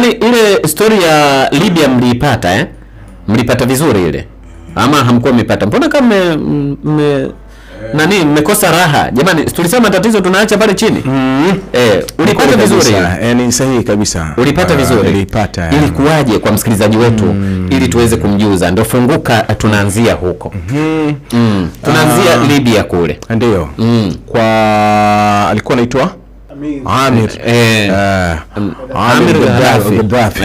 Jamani, ile story ya Libya mliipata mlipata vizuri ile? Ama hamkuwa mmepata? Mbona kama mmekosa raha? Jamani, tulisema tatizo tunaacha pale chini. Ulipata vizuri? Ni sahihi kabisa. Ulipata vizuri? Nilipata. Ili kuwaje kwa msikilizaji wetu ili tuweze kumjuza? Ndio funguka, tunaanzia huko. Tunaanzia Libya kule. Ndio. Kwa alikuwa anaitwa Amir. Amir Gaddafi.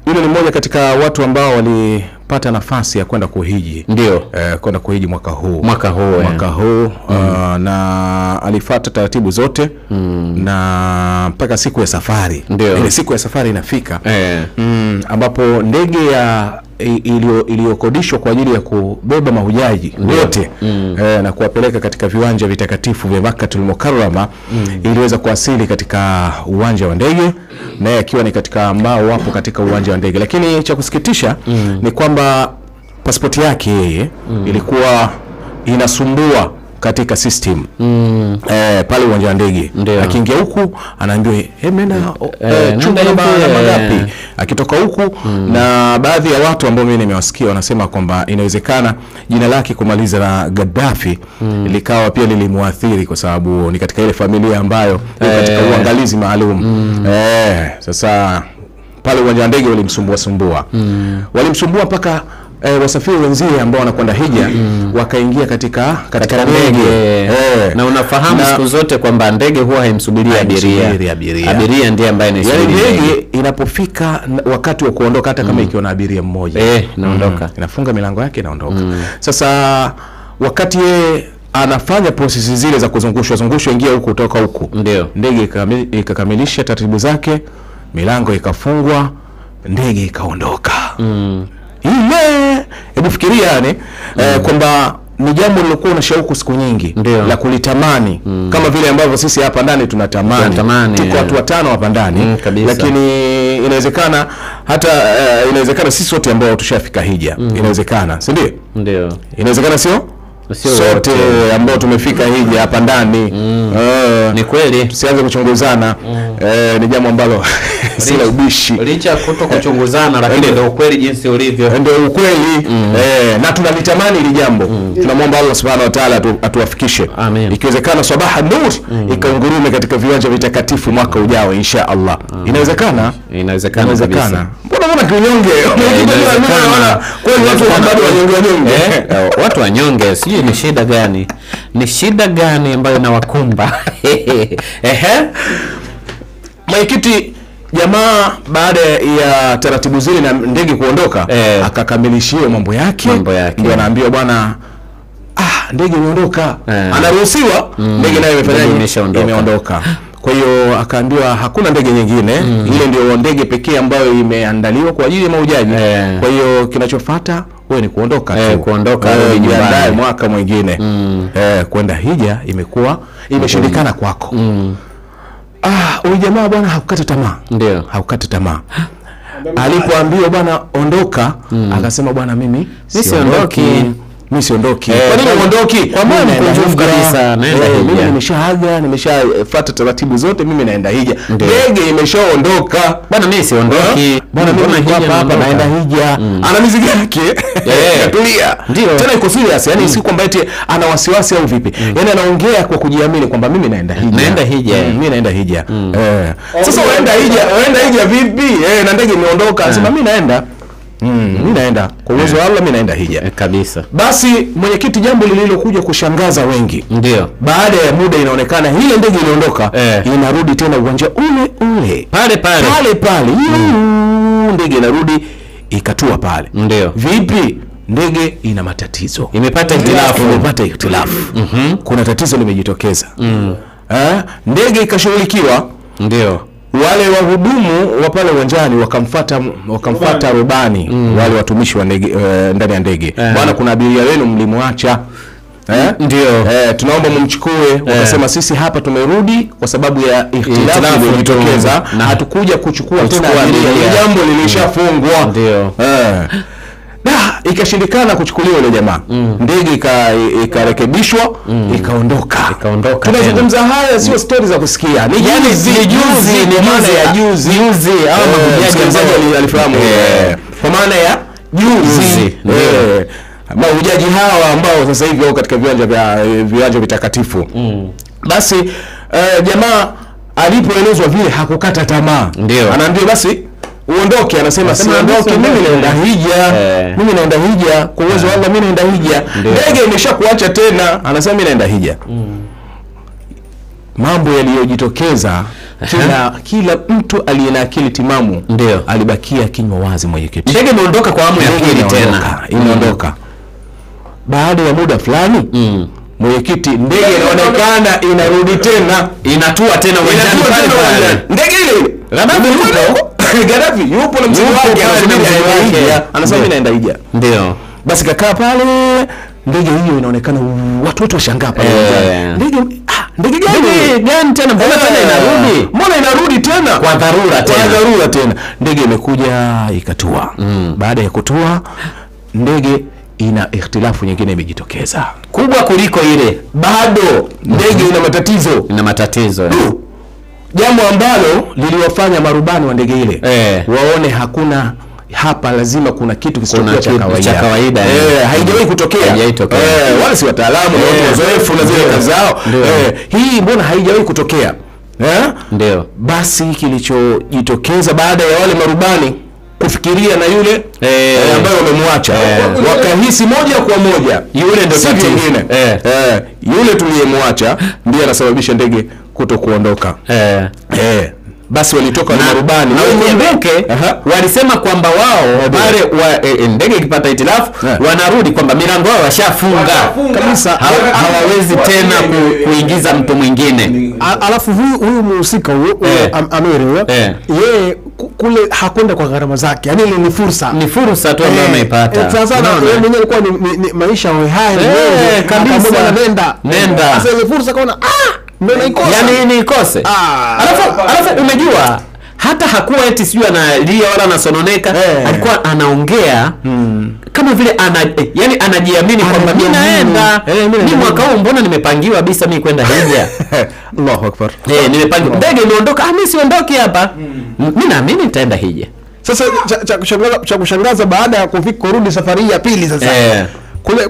Yule ni mmoja katika watu ambao walipata nafasi ya kwenda kuhiji. Ndio. Kwenda kuhiji mwaka huu. Mwaka huu. Na alifuata taratibu zote na mpaka siku ya safari. Ile siku ya safari inafika. Ambapo ndege ya iliyokodishwa kwa ajili ya kubeba mahujaji wote na kuwapeleka katika viwanja vitakatifu vya Makkatul Mukarrama iliweza kuwasili katika uwanja wa ndege, naye akiwa ni katika ambao wapo katika uwanja wa ndege. Lakini cha kusikitisha ni kwamba pasipoti yake yeye ilikuwa inasumbua katika system pale uwanja wa ndege. Akiingia huku anaambiwa nenda chumba namba ngapi, akitoka huku na baadhi ya watu ambao mimi nimewasikia wanasema kwamba inawezekana jina lake kumaliza na Gaddafi likawa pia lilimwathiri kwa sababu ni katika ile familia ambayo katika uangalizi maalum. Sasa pale uwanja wa ndege walimsumbua mpaka wasafiri wenzie ambao wanakwenda hija wakaingia katika ndege. Na unafahamu siku zote kwamba ndege huwa haimsubiria abiria. Abiria ndiye ambaye anasubiri ndege. Inapofika wakati wa kuondoka, hata kama ikiwa na abiria mmoja inaondoka, inafunga milango yake inaondoka. Sasa wakati yeye anafanya process zile za kuzungushwa ingia huku kutoka huku, ndege ikakamilisha taratibu zake, milango ikafungwa, ndege ikaondoka. Hebu fikiria kwamba ni jambo lilokuwa una shauku siku nyingi la kulitamani kama vile ambavyo sisi hapa ndani tunatamani. Tuko watu 5 hapa ndani, lakini inawezekana hata inawezekana sisi wote ambao tushafika hija, inawezekana, si ndio? Ndio. Inawezekana sio sote ambao tumefika hija hapa ndani. Ni kweli tusianze kuchunguzana. Ni jambo ambalo sila ubishi licha kuto kuchunguzana, lakini ndio ukweli jinsi ulivyo, ndio ukweli. Na tunalitamani ili jambo. Tunamwomba Allah Subhanahu wa Ta'ala atuwafikishe, ikiwezekana sabaha nur ikaungurume katika viwanja vitakatifu mwaka ujao insha Allah. Inawezekana kabisa. Mbona kinyonge? Kwani watu bado wanyonge? Watu wanyonge sijui ni shida gani? Ni shida gani ambayo inawakumba? Mwenyekiti jamaa baada ya taratibu zile na ndege kuondoka akakamilishia mambo yake. Ndio anaambiwa bwana ndege imeondoka. Anaruhusiwa, ndege nayo imeondoka. Kwa hiyo akaambiwa hakuna ndege nyingine, ile ndio ndege pekee ambayo imeandaliwa kwa ajili ya mahujaji. Kwa hiyo kinachofuata wewe ni kuondoka tu. Kuondoka nyumbani mwaka mwingine. Kwenda hija imeshindikana kwako. Huyu jamaa bwana hakukata tamaa. Ndio. Hakukata tamaa. Alipoambiwa bwana ondoka, akasema bwana mimi siondoki. Kwa nini uondoki? Kwa maana mkunjufu kabisa, naenda hija. Mimi nimeshaaga, nimeshafuata taratibu zote, mimi naenda hija. Ndege imeshaondoka. Bwana mimi siondoki. Bwana mimi hapa naenda hija. Ana mizigo yake. Tulia. Tena iko serious, yani si kwamba eti ana wasiwasi au vipi. Yani anaongea kwa kujiamini kwamba mimi naenda hija. Mimi naenda hija. Sasa unaenda hija vipi? Na ndege imeondoka, anasema mimi naenda. Mimi naenda kwa uwezo wa Allah, mimi naenda hija kabisa. Basi mwenyekiti, jambo lililokuja kushangaza wengi, ndio baada ya muda inaonekana ile ndege iliondoka, inarudi tena uwanja ule pale ndege inarudi ikatua pale. Ndio vipi? Ndege ina matatizo, imepata hitilafu. Kuna tatizo limejitokeza. Ndege ikashughulikiwa. Ndio wale wahudumu wa pale uwanjani wakamfuata rubani, wale watumishi wa ndege ndani ya ndege, bwana kuna abiria wenu mlimwacha, ndio tunaomba mumchukue. Wakasema sisi hapa tumerudi kwa sababu ya ikhtilafu iliyotokeza, hatukuja kuchukua tena abiria, jambo lilishafungwa. Ndio ikashindikana kuchukuliwa ile jamaa. Ndege ikarekebishwa, ikaondoka. Tunazungumza haya sio stories za kusikia. Ni juzi, ni maana ya juzi au mahujaji alifahamu. Kwa maana ya juzi. Mahujaji hawa ambao sasa hivi wako katika viwanja vitakatifu. Basi jamaa alipoelezwa vile hakukata tamaa. Anaambia basi uondoke, anasema siondoke, mimi naenda hija. Mimi naenda hija kwa uwezo wa Allah, mimi naenda hija. Ndege imeshakuacha tena, anasema mimi naenda hija. Mambo yaliyojitokeza, kila mtu aliyena akili timamu alibakia kinywa wazi. Mwenyekiti, ndege imeondoka kwa amu ya pili tena, imeondoka. Baada ya muda fulani mwenyekiti, ndege inaonekana inarudi tena, inatua tena uwanjani pale. Ndege ile Gaddafi yupo na mzigo wake, anasema mimi naenda hija. Ndio basi kakaa pale, ndege hiyo inaonekana watu wote washangaa pale. Ndege gani tena? Mbona tena inarudi? Mbona inarudi tena? Kwa dharura tena. Ndege imekuja ikatua. Baada ya kutua, ndege ina ikhtilafu nyingine imejitokeza kubwa kuliko ile. Bado ndege ina matatizo. Jambo ambalo liliwafanya marubani wa ndege ile waone hakuna hapa, lazima kuna kitu kisichokuwa cha kawaida. Haijawahi kutokea. Wale si wataalamu, watu wazoefu na zile kazi zao. Hii mbona haijawahi kutokea? Ndio basi kilichojitokeza baada ya wale marubani kufikiria na yule ambaye wamemwacha, wakahisi moja kwa moja yule ndio mwingine. Yule tuliyemwacha ndiye anasababisha ndege kutokuondoka. Basi walitoka na marubani, na ukumbuke walisema kwamba wao pale ndege ikipata itilafu wanarudi, kwamba milango yao washafunga kabisa, hawawezi tena kuingiza mtu mwingine. Alafu huyu mhusika Amiri yeye kule hakwenda kwa gharama zake, yani ile ni fursa tu ambayo ameipata. Sasa yeye mwenyewe alikuwa ni maisha hai kabisa, nenda sasa ile fursa kaona yani nikose. Alafu umejua hata hakuwa eti sijui analia wala anasononeka, alikuwa anaongea kama vile yani anajiamini kwamba mimi naenda, mimi mwaka huu mbona nimepangiwa kabisa mimi kwenda hija. Allahu Akbar. Nimepangiwa, ndege imeondoka, mimi siondoki hapa, mimi naamini nitaenda hija. Sasa cha kushangaza baada ya kufika kurudi safari ya pili sasa kule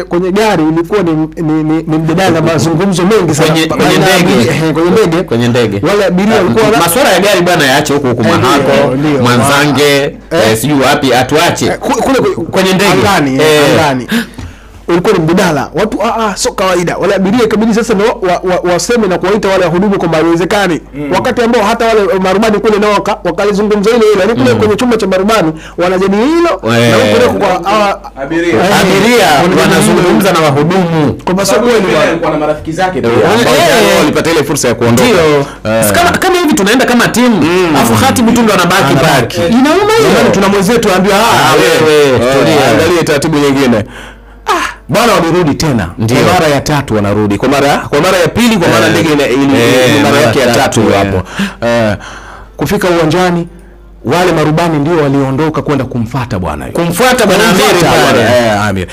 kwenye gari ilikuwa ni mjadala, mazungumzo mengi sana kwenye ndege. Wale abiria walikuwa masuala ya gari bwana yaache huko Mahako, Mwanzange, sijui wapi atuache kule kwenye ndege angani. Ulikuwa ni mjadala, watu sio kawaida. Wale abiria ikabidi sasa ndio waseme na kuwaita wale wahudumu kwamba haiwezekani, wakati ambao hata wale marubani kule nao wakalizungumza ile ni kule kwenye chumba cha marubani wanajadili hilo, na huko kwa abiria wanazungumza na wahudumu kwa sababu walikuwa na marafiki zake pia ambao walipata ile fursa ya kuondoka. Kama hivi tunaenda kama timu, afu khatibu tu ndo anabaki baki, inauma hiyo. Tuna mwenzetu anambia wewe angalia taratibu nyingine. Bwana walirudi tena kwa mara ya tatu, wanarudi kwa mara ya pili, kwa maana ndege ile mara yake ya tatu hapo. Kufika uwanjani, wale marubani ndio waliondoka kwenda kumfuata bwana Amir.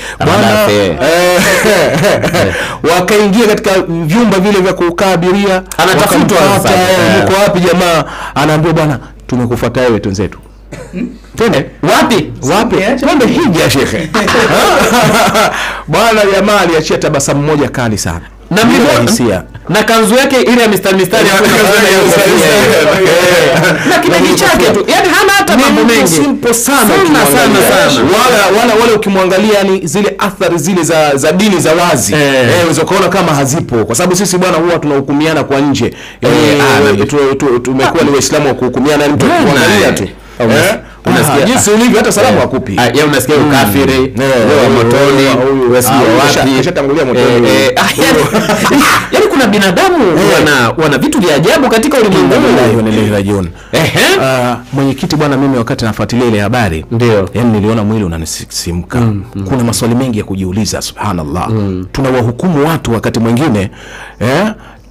Wakaingia katika vyumba vile vya kukaa abiria, anatafutwa yuko wapi jamaa, anaambiwa bwana tumekufuata wewe wenzetu. Twende wapi? Twende hija shekhe. Bwana jamaa aliachia tabasamu moja kali sana. Na hisia. Na kanzu yake ile ya mistari na kibegi chake tu. Yaani hana hata mambo mengi. Simple sana. Wala ukimwangalia yani zile athari zile za dini za wazi. Unaweza kuona kama hazipo, kwa sababu sisi bwana huwa tunahukumiana kwa nje. Tumekuwa ni Waislamu wa kuhukumiana mtu kuangalia tu. Unasikia jinsi ulivyo, hata salamu hakupi. Yeye unasikia ukafiri, wewe motoni, wewe sio wapi, kishatangulia motoni. Yaani kuna binadamu wana vitu vya ajabu katika ulimwengu huu. Mwenyekiti bwana, mimi wakati nafuatilia ile habari, yani niliona mwili unanisisimka. Kuna maswali mengi ya kujiuliza, subhanallah. Tunawahukumu watu wakati mwingine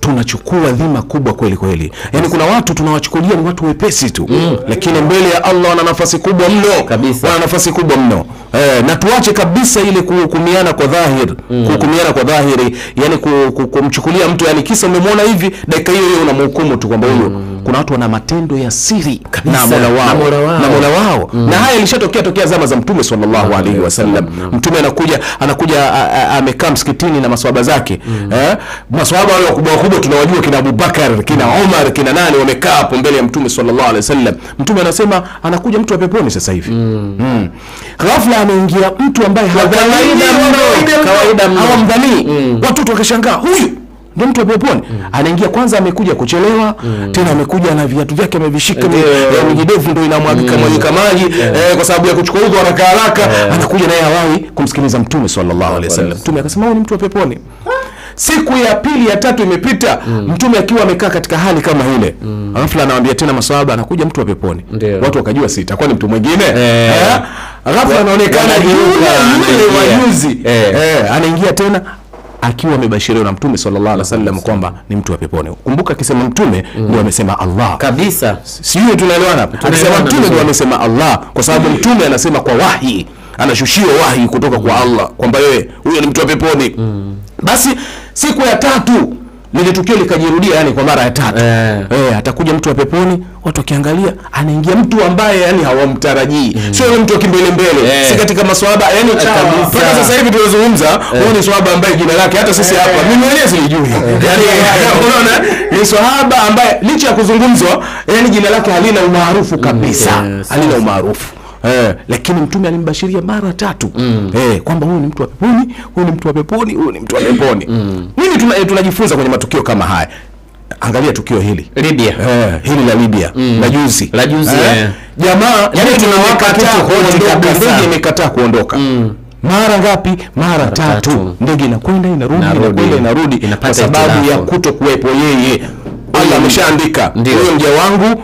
tunachukua dhima kubwa kweli kweli. Yaani kuna watu tunawachukulia ni watu wepesi tu, lakini mbele ya Allah wana nafasi kubwa mno kabisa, wana nafasi kubwa mno. Na tuache kabisa ile kuhukumiana kwa dhahiri, kuhukumiana kwa dhahiri, yani kumchukulia mtu yani kisa umemwona hivi dakika hiyo hiyo unamhukumu tu kwamba huyo. Kuna watu wana matendo ya siri na Mola wao, na haya ilishatokea zama za Mtume sallallahu alaihi wasallam. Mtume anakuja amekaa msikitini na maswahaba zake. Maswahaba wale wakubwa tunawajua, kina Abubakar, kina Umar, kina nani, wamekaa hapo mbele ya Mtume sallallahu alaihi wasallam. Mtume anasema anakuja mtu wa peponi sasa hivi. Ghafla ameingia mtu ambaye kawaida mno, hawamdhani. Watoto wakashangaa, huyu ndio mtu wa peponi. Anaingia kwanza, amekuja kuchelewa, tena amekuja na viatu vyake amevishika, mijidevu ndio inamwagika maji kwa sababu ya kuchukua udhu haraka. Anakuja naye hawahi kumsikiliza Mtume sallallahu alaihi wasallam. Mtume akasema huyu ni mtu wa peponi. Siku ya pili ya tatu imepita, Mtume akiwa amekaa katika hali kama ile, ghafla anawaambia tena maswahaba, anakuja mtu wa peponi. Watu wakajua si itakuwa ni mtu mwingine. Ghafla anaonekana yule wajuzi, anaingia tena akiwa amebashiriwa na Mtume sallallahu alaihi wasallam kwamba ni mtu wa peponi. Kumbuka akisema Mtume ndio amesema Allah kabisa, sio tunaelewana hapo. Akisema Mtume ndio amesema Allah, kwa sababu Mtume anasema kwa wahi, anashushiwa wahi kutoka kwa Allah kwamba yeye huyo ni mtu wa peponi. Basi siku ya tatu lile tukio likajirudia, yani kwa mara ya tatu. Atakuja mtu wa peponi, watu wakiangalia anaingia mtu ambaye yani hawamtarajii. Sio yule mtu wa kimbele mbele, si katika maswahaba yani mpaka sasa hivi tunazungumza, huyu ni swahaba ambaye jina lake hata sisi hapa mimi mwenyewe silijui. Yani unaona ni swahaba ambaye licha ya kuzungumzwa yani jina lake halina umaarufu kabisa, halina umaarufu. Lakini Mtume alimbashiria mara tatu kwamba huyu ni mtu wa peponi, huyu ni mtu wa peponi, huyu ni mtu wa peponi. Nini tunajifunza kwenye matukio kama haya? Angalia tukio hili Libya, hili la Libya la juzi jamaa yani tunawakataa kuondoka, ndege imekataa kuondoka. Mara ngapi? Mara tatu. Ndege inakwenda inarudi kwa sababu ya kutokuwepo yeye. Allah ameshaandika huyo mja wangu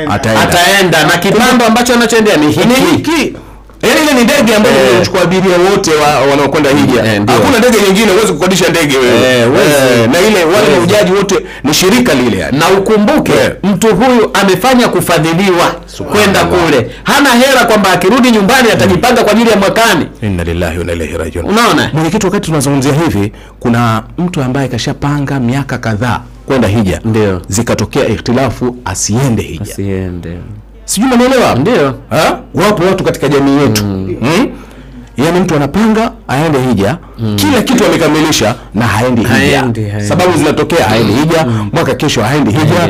ataenda na kipando ambacho anachoendea ni hiki. Yaani ile ni ndege ambayo inachukua abiria wote wanaokwenda hija. Hakuna ndege nyingine, huwezi kukodisha ndege wewe. Na ile wale mahujaji wote ni shirika lile yani. Na ukumbuke mtu huyu amefanya kufadhiliwa kwenda kule. Hana hela kwamba akirudi nyumbani atajipanga kwa ajili ya mwakani. Inna lillahi wa inna ilaihi rajiun. Unaona? Mwenyekiti, wakati tunazungumzia hivi, kuna mtu ambaye kashapanga miaka kadhaa kwenda hija. Ndio. Zikatokea ikhtilafu asiende hija. Sijui unaelewa? Ndio. Wapo watu katika jamii yetu. Yaani mtu anapanga aende hija, kila kitu amekamilisha na haendi hija. Sababu zinatokea, haendi hija, mwaka kesho haendi hija,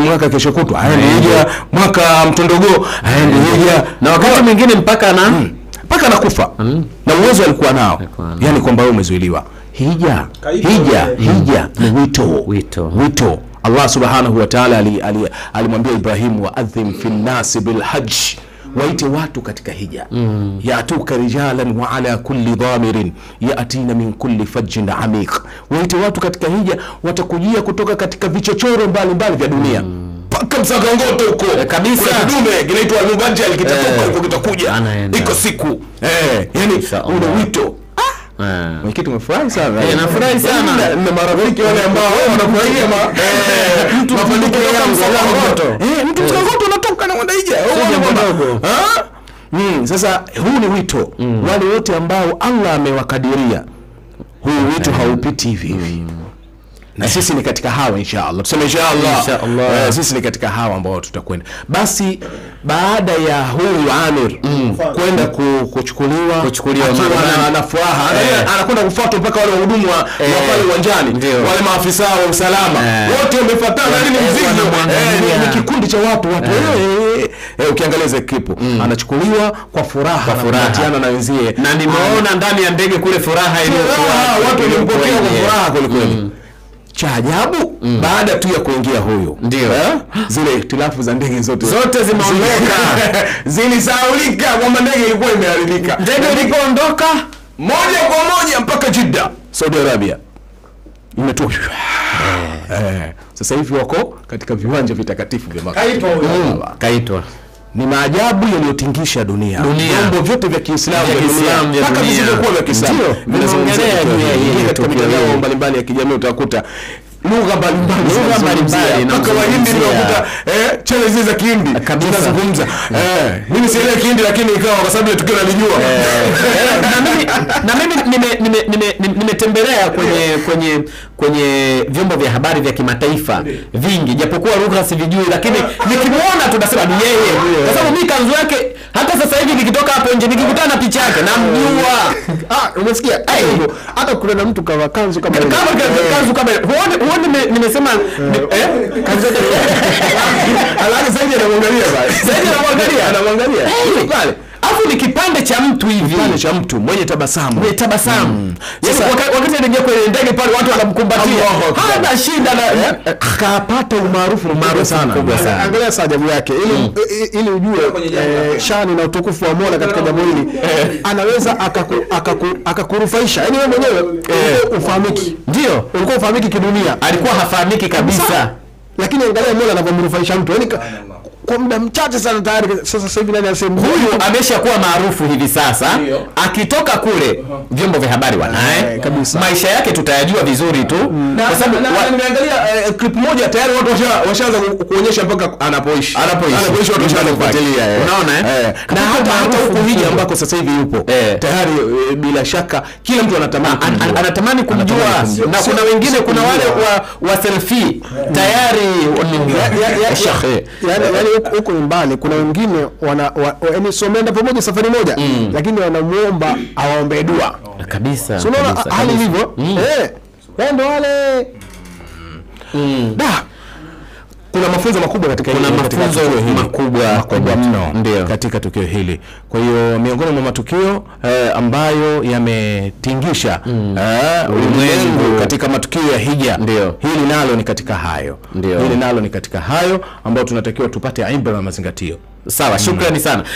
mwaka kesho kutwa haendi hija, mwaka mtondogoo haendi hija, na wakati mwingine mpaka anakufa. Na uwezo alikuwa nao. Yaani kwamba wewe umezuiliwa. Hija ni wito. Allah subhanahu wa ta'ala alimwambia Ibrahim, wa adhim fi nasi bil hajj, waite watu katika hija. Yatuka rijalan wa ala kulli dhamirin yatina min kulli fajjin amiq. Waite watu katika hija, watakujia kutoka katika vichochoro mbalimbali vya dunia. Paka Msagangoto huko kabisa, kidume kinaitwa Al-Mubajjal kitatoka huko, kitakuja iko siku yani ule wito. Mwenyekiti umefurahi sana. Nafurahi sana na marafiki wale ambao wanafurahia mtu mafanikio ya Msagangoto. Mtu Msagangoto anatoka na kwenda hija. Sasa huu ni wito. Wale wote ambao Allah amewakadiria, huu wito haupiti hivi. Na sisi ni katika hawa inshallah. Tuseme inshallah. Sisi ni katika hawa ambao tutakwenda. Basi baada ya huyu Amir kwenda kuchukuliwa na furaha, anakwenda kufuatwa mpaka wale wahudumu wa pale uwanjani, wale maafisa wa usalama wote wamefuatana, ni mzigo. Ni kikundi cha watu. Ukiangalia zile clip, anachukuliwa kwa furaha, anapatiana na wenzie. Na nimeona ndani ya ndege kule furaha iliyokuwa watu walimpokea kwa furaha kweli. Cha ajabu, baada tu ya kuingia huyo, zile ikhtilafu za ndege zote zimeondoka. Zilisahaulika kwamba ndege ilikuwa imeharibika. Ndege ilipoondoka moja kwa moja mpaka Jeddah, Saudi Arabia. Imetoka. Sasa hivi wako katika viwanja vitakatifu vya Makka. Kaitwa. Ni maajabu yaliyotingisha dunia. Vyombo vyote vya Kiislamu mpaka visivyokuwa vya Kiislamu vinazungumzia katika mitandao mbalimbali ya kijamii. Utakuta lugha mbalimbali na mpaka Wahindi unakuta challenge za Kihindi tunazungumza. Mimi sielewi Kihindi lakini ikawa kwa sababu tukio nalijua. Na mimi nimetembelea kwenye vyombo vya habari vya kimataifa vingi, japokuwa lugha sivijui, lakini nikimuona tunasema ni yeye, kwa sababu mimi kanzu yake hata sasa hivi nikitoka hapo nje nikikutana na picha yake namjua. Umesikia? Hata kuna na mtu kama kanzu kama huoni nimesema kanzu yake alafu sasa anamwangalia pale. Afu ni kipande cha mtu hivi, kipande cha mtu mwenye tabasamu. Sasa wakati anaingia kwenye ndege pale watu wanamkumbatia. Hana shida na akapata umaarufu sana. Angalia sajabu yake ili ujue shani na utukufu wa Mola katika jambo hili. Anaweza akakurufaisha. Yaani wewe mwenyewe ufahamiki. Ndio, ulikuwa ufahamiki kidunia. Alikuwa hafahamiki kabisa. Lakini angalia Mola anavyomrufaisha mtu. Yaani kwa muda mchache sana tayari sasa hivi nani anasema huyu ameshakuwa maarufu hivi sasa. Akitoka kule vyombo vya habari wanaye kabisa, maisha yake tutayajua vizuri tu, kwa sababu nimeangalia clip moja tayari watu washaanza kuonyesha mpaka anapoishi watu washaanza kufuatilia. Unaona na hata huko hiji ambako sasa hivi yupo tayari, bila shaka kila mtu anatamani kumjua. Na kuna wengine, kuna wale wa selfie tayari yani huko nyumbani kuna wengine yaani somenda pamoja safari moja, lakini wanamuomba awaombe dua kabisa. Unaona hali hivyo ndio wale kuna mafunzo makubwa katika mno katika tukio hili. Kwa hiyo miongoni mwa matukio ambayo yametingisha ulimwengu katika matukio ya hija, hili nalo ni katika hayo. Hili nalo ni katika hayo ambayo tunatakiwa tupate ibra na mazingatio. Sawa, shukrani sana.